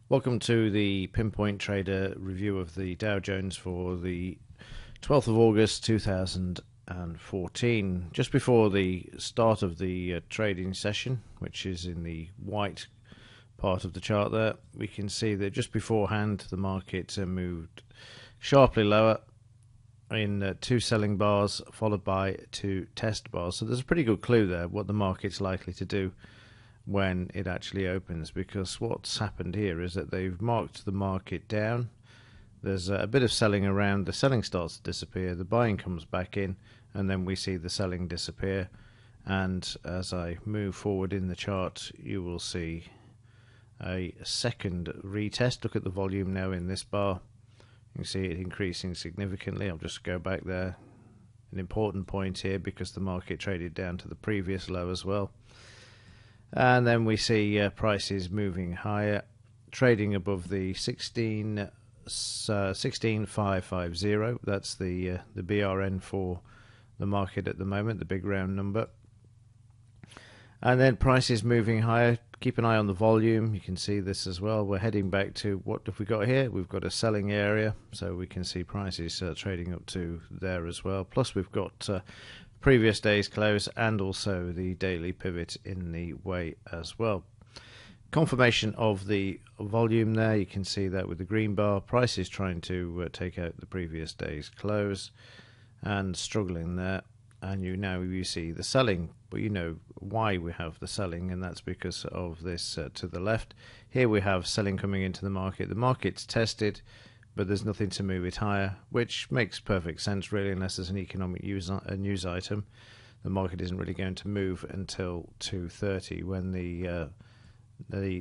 Welcome to the Pinpoint Trader review of the Dow Jones for the 12th of August 2014. Just before the start of the trading session, which is in the white part of the chart there, we can see that just beforehand the market moved sharply lower in two selling bars followed by two test bars. So there's a pretty good clue there what the market's likely to do when it actually opens, because what's happened here is that they've marked the market down. There's a bit of selling around, the selling starts to disappear, the buying comes back in, and then we see the selling disappear. And as I move forward in the chart, you will see a second retest. Look at the volume now in this bar. You can see it increasing significantly. I'll just go back there. An important point here, because the market traded down to the previous low as well. And then we see prices moving higher, trading above the 16,550. That's the BRN for the market at the moment, the big round number. And then prices moving higher. Keep an eye on the volume. You can see this as well. We're heading back to, what have we got here? We've got a selling area, so we can see prices trading up to there as well. Plus we've got previous day's close and also the daily pivot in the way as well. Confirmation of the volume there. You can see that with the green bar, prices trying to take out the previous day's close and struggling there. And you see the selling, but you know why we have the selling, and that's because of this to the left. Here we have selling coming into the market. The market's tested, but there's nothing to move it higher, which makes perfect sense really, unless there's an economic news item. The market isn't really going to move until 2:30 when the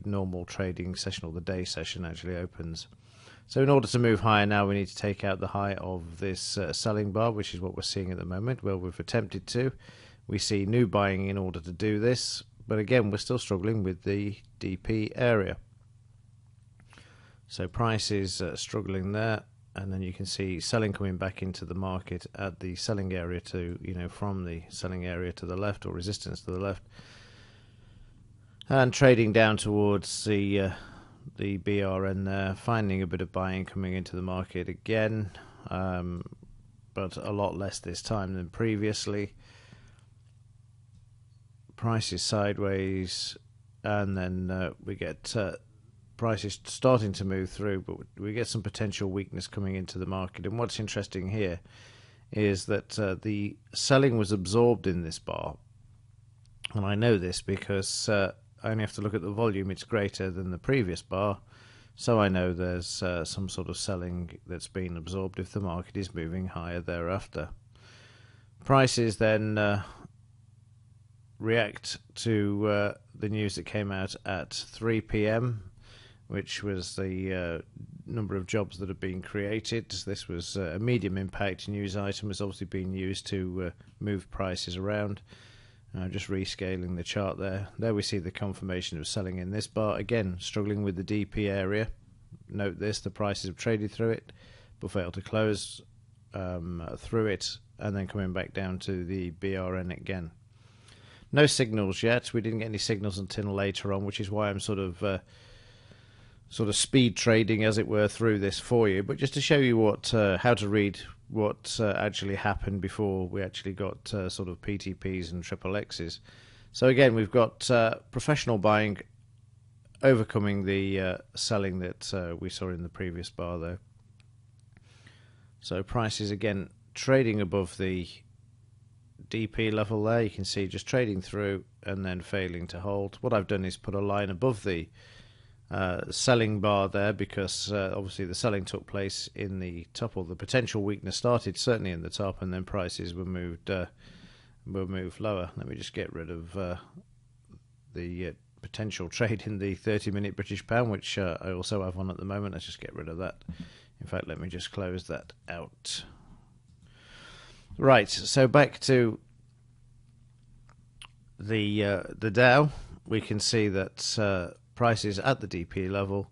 normal trading session, or the day session, actually opens. So in order to move higher now, we need to take out the high of this selling bar, which is what we're seeing at the moment. Well, we've attempted to. We see new buying in order to do this, but again, we're still struggling with the DP area. So price is struggling there, and then you can see selling coming back into the market at the selling area to, from the selling area to the left, or resistance to the left, and trading down towards the BRN there, finding a bit of buying coming into the market again, but a lot less this time than previously. Price is sideways, and then we get prices starting to move through, but we get some potential weakness coming into the market. And what's interesting here is that the selling was absorbed in this bar, and I know this because I only have to look at the volume. It's greater than the previous bar, so I know there's some sort of selling that's been absorbed if the market is moving higher thereafter. Prices then react to the news that came out at 3 p.m, which was the number of jobs that have been created. This was a medium impact news item, was obviously being used to move prices around. Just rescaling the chart there. There we see the confirmation of selling in this bar. Again, struggling with the DP area. Note this, the prices have traded through it, but failed to close through it, and then coming back down to the BRN again. No signals yet. We didn't get any signals until later on, which is why I'm sort of speed trading, as it were, through this for you. But just to show you how to read what actually happened before we actually got sort of PTPs and triple X's. So again, we've got professional buying overcoming the selling that we saw in the previous bar there. So prices again trading above the DP level there. You can see just trading through and then failing to hold. What I've done is put a line above the selling bar there, because obviously the selling took place in the top, or the potential weakness started certainly in the top, and then prices were moved lower. Let me just get rid of the potential trade in the 30-minute British pound, which I also have on at the moment. Let's just get rid of that. In fact, let me just close that out. Right, so back to the Dow. We can see that prices at the DP level,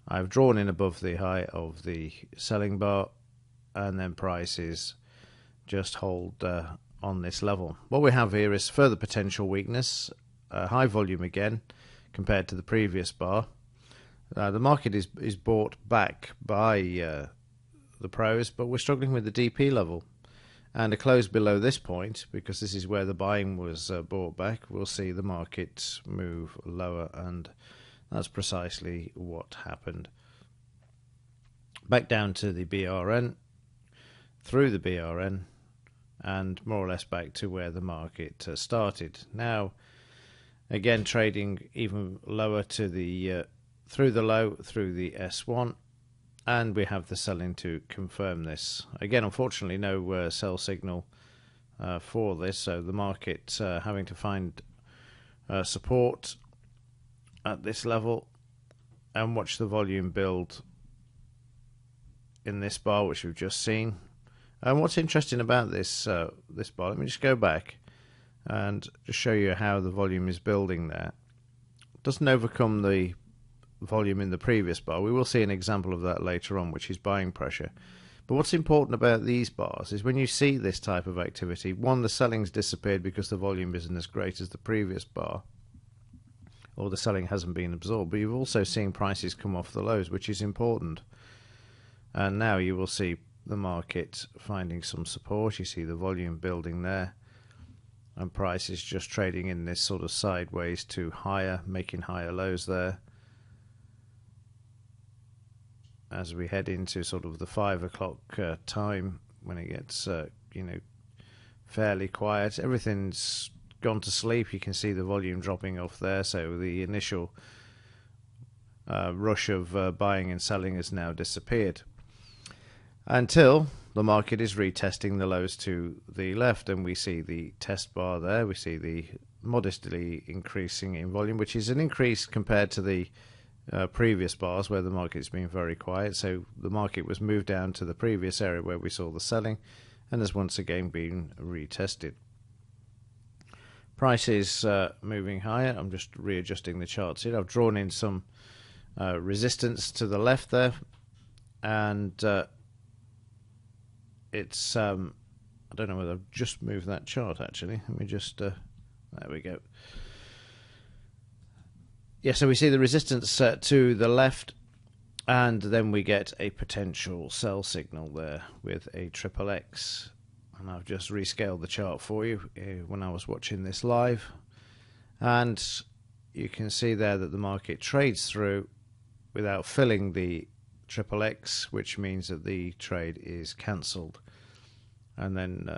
I've drawn in above the high of the selling bar, and then prices just hold on this level. What we have here is further potential weakness, high volume again compared to the previous bar, The market is bought back by the pros, but we're struggling with the DP level. And a close below this point, because this is where the buying was bought back, we'll see the market move lower, and that's precisely what happened. Back down to the BRN, through the BRN, and more or less back to where the market started. Now, again, trading even lower to the through the low, through the S1, and we have the selling to confirm this. Again, unfortunately, no sell signal for this, so the market having to find support at this level and watch the volume build in this bar, which we've just seen. And what's interesting about this this bar, let me just go back and just show you how the volume is building there. It doesn't overcome the volume in the previous bar. We will see an example of that later on, which is buying pressure. But what's important about these bars is when you see this type of activity, one, the selling's disappeared because the volume isn't as great as the previous bar, or the selling hasn't been absorbed, but you've also seen prices come off the lows, which is important. And now you will see the market finding some support. You see the volume building there, and prices just trading in this sort of sideways to higher, making higher lows there. As we head into sort of the 5 o'clock time, when it gets fairly quiet, everything's gone to sleep. You can see the volume dropping off there, so the initial rush of buying and selling has now disappeared, until the market is retesting the lows to the left, and we see the test bar there. We see the modestly increasing in volume, which is an increase compared to the previous bars where the market's been very quiet. So the market was moved down to the previous area where we saw the selling, and has once again been retested. Price is moving higher. I'm just readjusting the charts here. I've drawn in some resistance to the left there, and it's I don't know whether I've just moved that chart actually. Let me just there we go. Yeah, so we see the resistance to the left, and then we get a potential sell signal there with a triple X. And I've just rescaled the chart for you when I was watching this live. And you can see there that the market trades through without filling the triple X, which means that the trade is cancelled. And then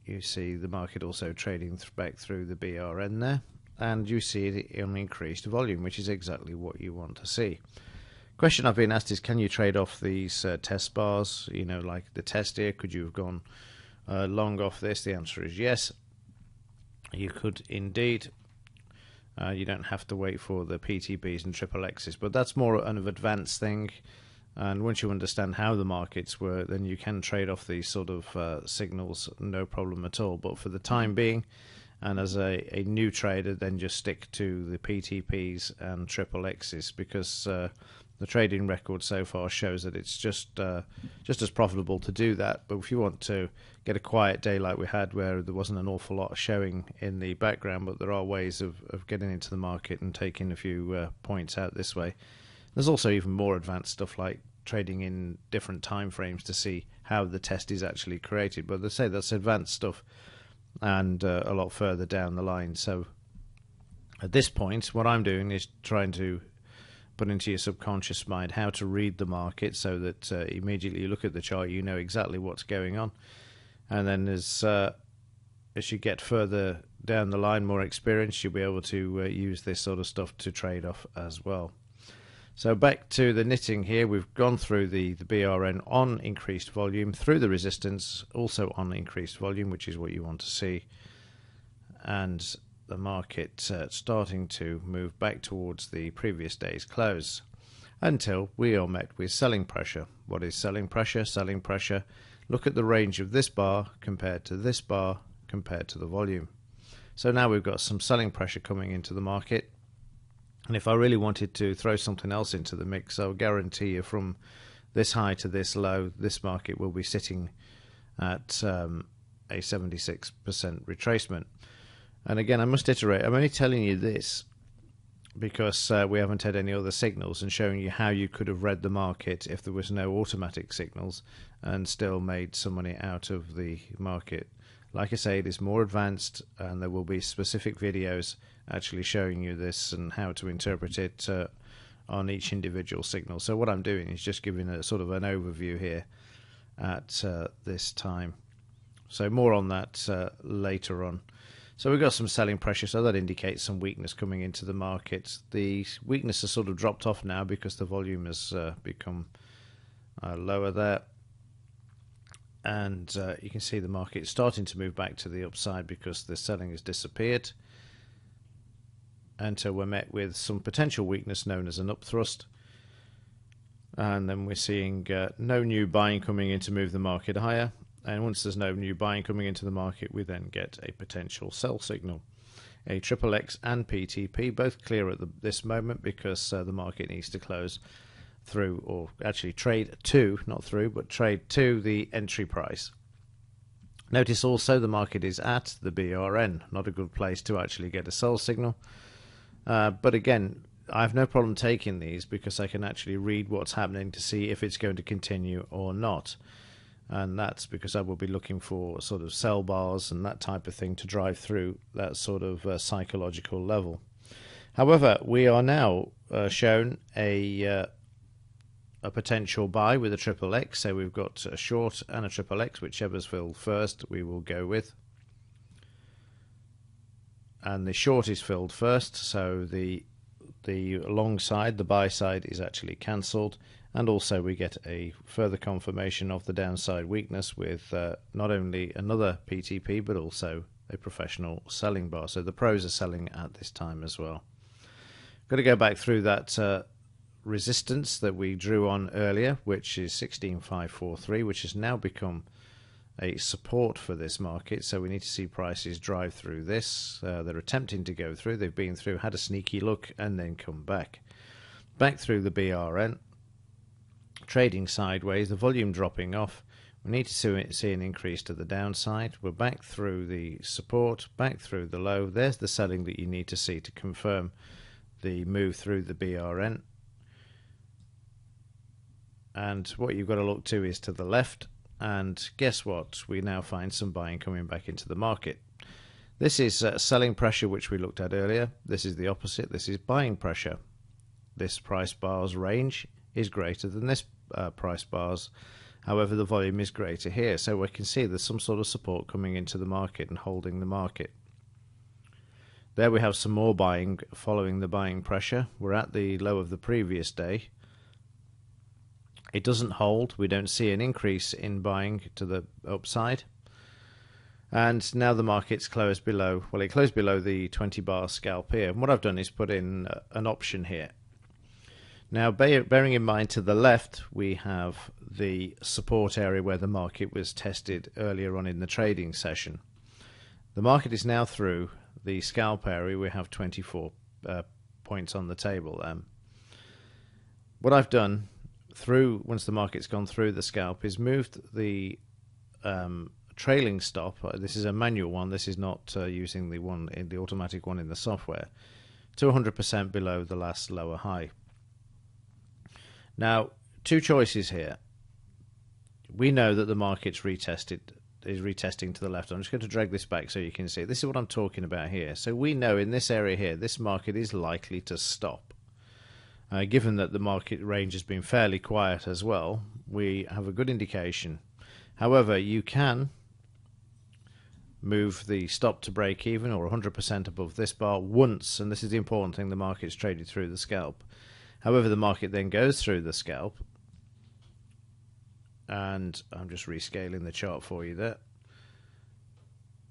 you see the market also trading back through the BRN there. And you see it in increased volume, which is exactly what you want to see. Question I've been asked is, can you trade off these test bars? You know, like the test here, could you have gone long off this? The answer is yes. You could indeed. You don't have to wait for the PTBs and triple X's, but that's more an advanced thing. And once you understand how the markets work, then you can trade off these sort of signals, no problem at all. But for the time being, and as a new trader, then just stick to the PTPs and triple X's, because the trading record so far shows that it's just as profitable to do that. But if you want to get a quiet day like we had, where there wasn't an awful lot showing in the background, but there are ways of getting into the market and taking a few points out this way. There's also even more advanced stuff like trading in different time frames to see how the test is actually created. But they say that's advanced stuff, and a lot further down the line. So at this point, what I'm doing is trying to put into your subconscious mind how to read the market, so that immediately you look at the chart, you know exactly what's going on. And then as you get further down the line, more experience, you'll be able to use this sort of stuff to trade off as well. So back to the knitting here, we've gone through the BRN on increased volume, through the resistance, also on increased volume, which is what you want to see. And the market starting to move back towards the previous day's close, until we are met with selling pressure. What is selling pressure? Selling pressure, look at the range of this bar compared to this bar compared to the volume. So now we've got some selling pressure coming into the market. And if I really wanted to throw something else into the mix, I'll guarantee you from this high to this low, this market will be sitting at a 76% retracement. And again, I must iterate, I'm only telling you this because we haven't had any other signals, and showing you how you could have read the market if there was no automatic signals and still made some money out of the market. Like I say, it is more advanced, and there will be specific videos actually showing you this and how to interpret it on each individual signal. So what I'm doing is just giving a sort of an overview here at this time. So more on that later on. So we've got some selling pressure, so that indicates some weakness coming into the market. The weakness has sort of dropped off now because the volume has become lower there. And you can see the market starting to move back to the upside because the selling has disappeared until we're met with some potential weakness known as an upthrust. And then we're seeing no new buying coming in to move the market higher. And once there's no new buying coming into the market, we then get a potential sell signal. A triple X and PTP both clear at this moment because the market needs to close through, or actually trade to, not through, but trade to the entry price. Notice also the market is at the BRN, not a good place to actually get a sell signal. But again, I have no problem taking these because I can actually read what's happening to see if it's going to continue or not. And that's because I will be looking for sort of sell bars and that type of thing to drive through that sort of psychological level. However, we are now shown a potential buy with a triple X. So we've got a short and a triple X, whichever's filled first we will go with. And the short is filled first, so the long side, the buy side, is actually cancelled. And also we get a further confirmation of the downside weakness with not only another PTP but also a professional selling bar. So the pros are selling at this time as well. Got to go back through that resistance that we drew on earlier, which is 16,543, which has now become a support for this market. So we need to see prices drive through this. They're attempting to go through. They've been through, had a sneaky look, and then come back through the BRN. Trading sideways, the volume dropping off. We need to see an increase to the downside. We're back through the support, back through the low. There's the selling that you need to see to confirm the move through the BRN. And what you've got to look to is to the left. And guess what? We now find some buying coming back into the market. This is selling pressure, which we looked at earlier. This is the opposite. This is buying pressure. This price bar's range is greater than this price bars. However, the volume is greater here. So we can see there's some sort of support coming into the market and holding the market. There we have some more buying following the buying pressure. We're at the low of the previous day. It doesn't hold. We don't see an increase in buying to the upside. And now the market's closed below, well, it closed below the 20 bar scalp here. And what I've done is put in an option here. Now, bearing in mind to the left, we have the support area where the market was tested earlier on in the trading session. The market is now through the scalp area. We have 24 points on the table. What I've done once the market's gone through the scalp is moved the trailing stop. This is a manual one. This is not using the one in the automatic one in the software, to 100% below the last lower high. Now, two choices here. We know that the market's retesting to the left. I'm just going to drag this back so you can see. This is what I'm talking about here. So we know in this area here, this market is likely to stop. Given that the market range has been fairly quiet as well, we have a good indication. However, you can move the stop to break even or 100% above this bar once, and this is the important thing, the market's traded through the scalp. However, the market then goes through the scalp, and I'm just rescaling the chart for you there.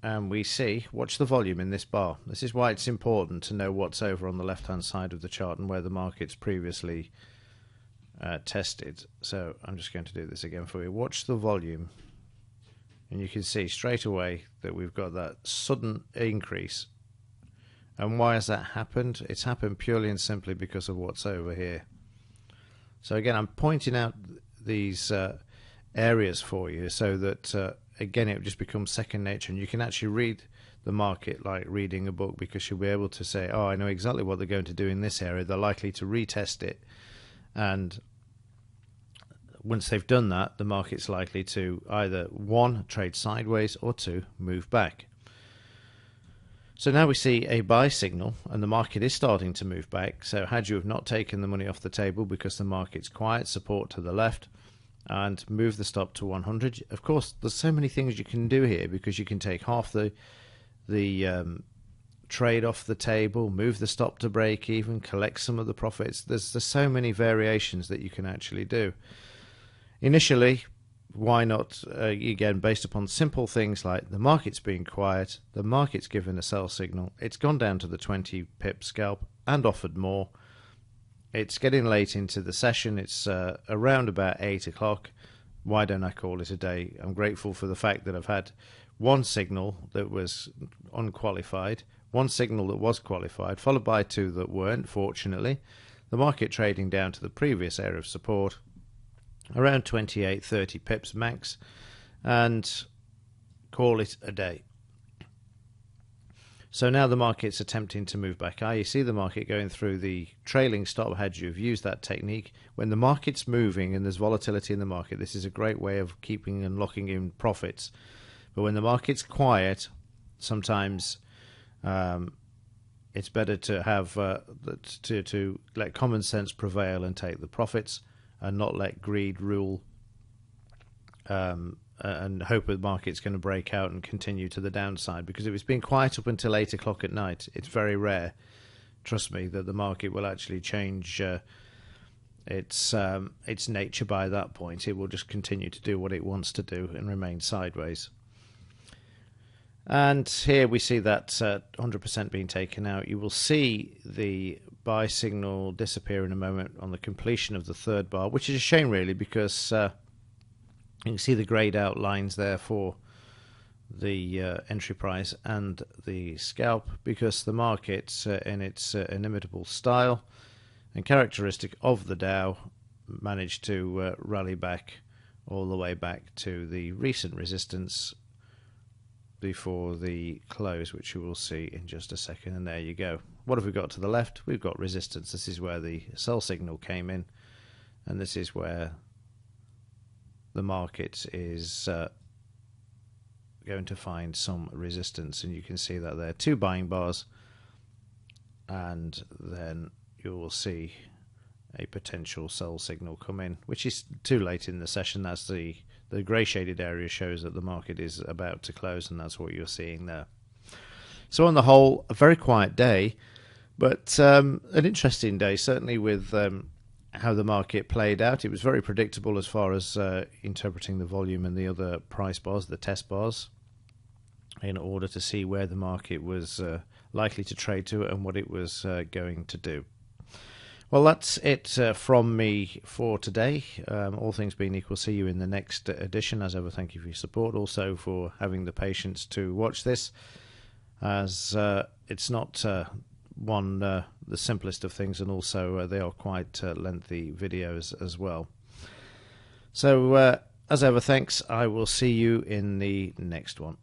And we see, watch the volume in this bar. This is why it's important to know what's over on the left-hand side of the chart and where the market's previously tested. So I'm just going to do this again for you. Watch the volume, and you can see straight away that we've got that sudden increase. And why has that happened? It's happened purely and simply because of what's over here. So again, I'm pointing out these areas for you so that again, it just becomes second nature, and you can actually read the market like reading a book, because you'll be able to say, oh, I know exactly what they're going to do in this area. They're likely to retest it, and once they've done that, the market's likely to either 1, trade sideways, or 2, move back. So now we see a buy signal, and the market is starting to move back. So had you have not taken the money off the table because the market's quiet, support to the left, and move the stop to 100. Of course, there's so many things you can do here, because you can take half the trade off the table, move the stop to break even, collect some of the profits. There's so many variations that you can actually do. Initially, why not, again, based upon simple things like the market's being quiet, the market's given a sell signal, it's gone down to the 20 pip scalp and offered more. It's getting late into the session. It's around about 8 o'clock. Why don't I call it a day? I'm grateful for the fact that I've had one signal that was unqualified, one signal that was qualified, followed by 2 that weren't, fortunately. The market trading down to the previous area of support, around 28-30 pips max, and call it a day. So now the market's attempting to move back. You see the market going through the trailing stop. Had you have used that technique, when the market's moving and there's volatility in the market, this is a great way of keeping and locking in profits. But when the market's quiet, sometimes it's better to have to let common sense prevail and take the profits, and not let greed rule, and hope the market's going to break out and continue to the downside. Because if it's been quiet up until 8 o'clock at night, it's very rare, trust me, that the market will actually change its nature by that point. It will just continue to do what it wants to do and remain sideways. And here we see that 100% being taken out. You will see the buy signal disappear in a moment on the completion of the third bar, which is a shame really, because you can see the greyed out lines there for the entry price and the scalp, because the market, in its inimitable style and characteristic of the Dow, managed to rally back all the way back to the recent resistance before the close, which you will see in just a second. And there you go. What have we got to the left? We've got resistance. This is where the sell signal came in, and this is where the market is going to find some resistance, and you can see that there, 2 buying bars, and then you will see a potential sell signal come in, which is too late in the session. That's the grey shaded area shows that the market is about to close, and that's what you're seeing there. So on the whole, a very quiet day, but an interesting day, certainly with how the market played out. It was very predictable as far as interpreting the volume and the other price bars, the test bars, in order to see where the market was likely to trade to and what it was going to do. Well, that's it from me for today. All things being equal, see you in the next edition. As ever, thank you for your support, also for having the patience to watch this, as it's not the simplest of things, and also they are quite lengthy videos as well. So, as ever, thanks. I will see you in the next one.